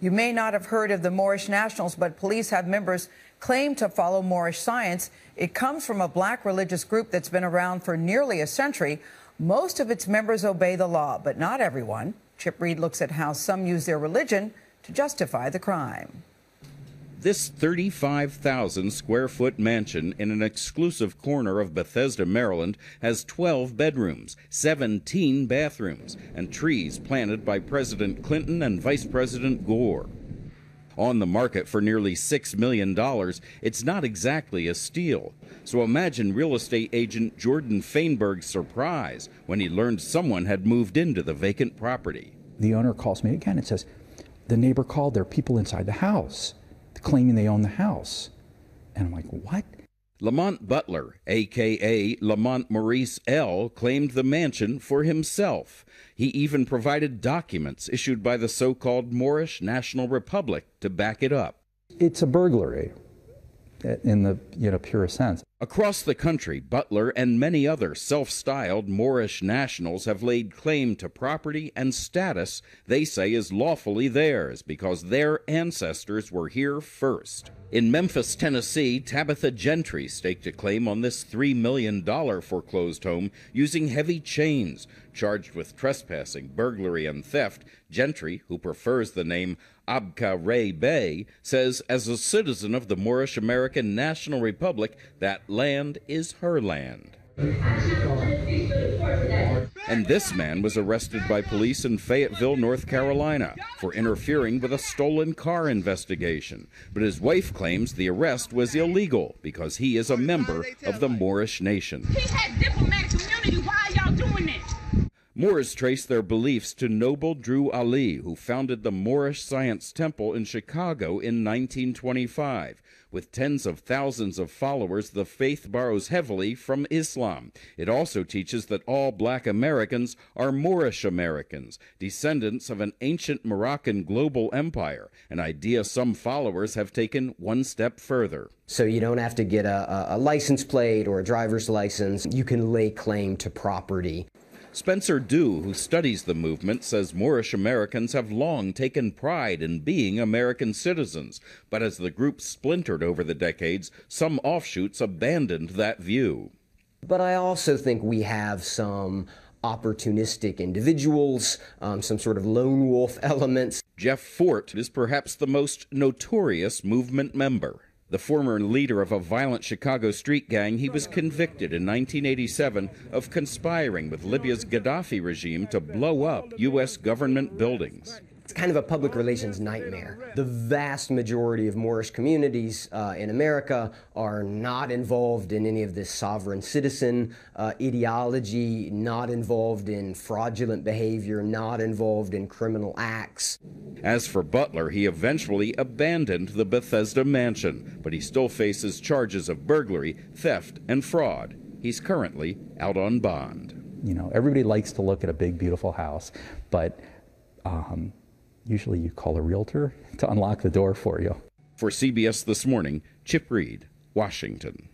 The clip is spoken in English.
You may not have heard of the Moorish Nationals, but police have members claim to follow Moorish science. It comes from a black religious group that's been around for nearly a century. Most of its members obey the law, but not everyone. Chip Reed looks at how some use their religion to justify the crime. This 35,000 square foot mansion in an exclusive corner of Bethesda, Maryland, has 12 bedrooms, 17 bathrooms, and trees planted by President Clinton and Vice President Gore. On the market for nearly $6 million, it's not exactly a steal. So imagine real estate agent Jordan Feinberg's surprise when he learned someone had moved into the vacant property. The owner calls me again and says, the neighbor called, there are people inside the house claiming they own the house. And I'm like, what? Lamont Butler, a.k.a. Lamont Maurice L., claimed the mansion for himself. He even provided documents issued by the so-called Moorish National Republic to back it up. It's a burglary in the purest sense. Across the country, Butler and many other self-styled Moorish nationals have laid claim to property and status they say is lawfully theirs because their ancestors were here first. In Memphis, Tennessee, Tabitha Gentry staked a claim on this $3 million foreclosed home using heavy chains. Charged with trespassing, burglary, and theft, Gentry, who prefers the name Abka Ray Bey, says as a citizen of the Moorish American National Republic, that land is her land. And this man was arrested by police in Fayetteville, North Carolina, for interfering with a stolen car investigation. But his wife claims the arrest was illegal because he is a member of the Moorish nation. He had diplomatic immunity. Why are y'all doing this? Moors trace their beliefs to Noble Drew Ali, who founded the Moorish Science Temple in Chicago in 1925. With tens of thousands of followers, the faith borrows heavily from Islam. It also teaches that all black Americans are Moorish Americans, descendants of an ancient Moroccan global empire, an idea some followers have taken one step further. So you don't have to get a license plate or a driver's license. You can lay claim to property. Spencer Dew, who studies the movement, says Moorish Americans have long taken pride in being American citizens. But as the group splintered over the decades, some offshoots abandoned that view. But I also think we have some opportunistic individuals, some sort of lone wolf elements. Jeff Fort is perhaps the most notorious movement member. The former leader of a violent Chicago street gang, he was convicted in 1987 of conspiring with Libya's Gaddafi regime to blow up U.S. government buildings. It's kind of a public relations nightmare. The vast majority of Moorish communities in America are not involved in any of this sovereign citizen ideology, not involved in fraudulent behavior, not involved in criminal acts. As for Butler, he eventually abandoned the Bethesda mansion, but he still faces charges of burglary, theft, and fraud. He's currently out on bond. You know, everybody likes to look at a big, beautiful house, but usually you call a realtor to unlock the door for you. For CBS This Morning, Chip Reed, Washington.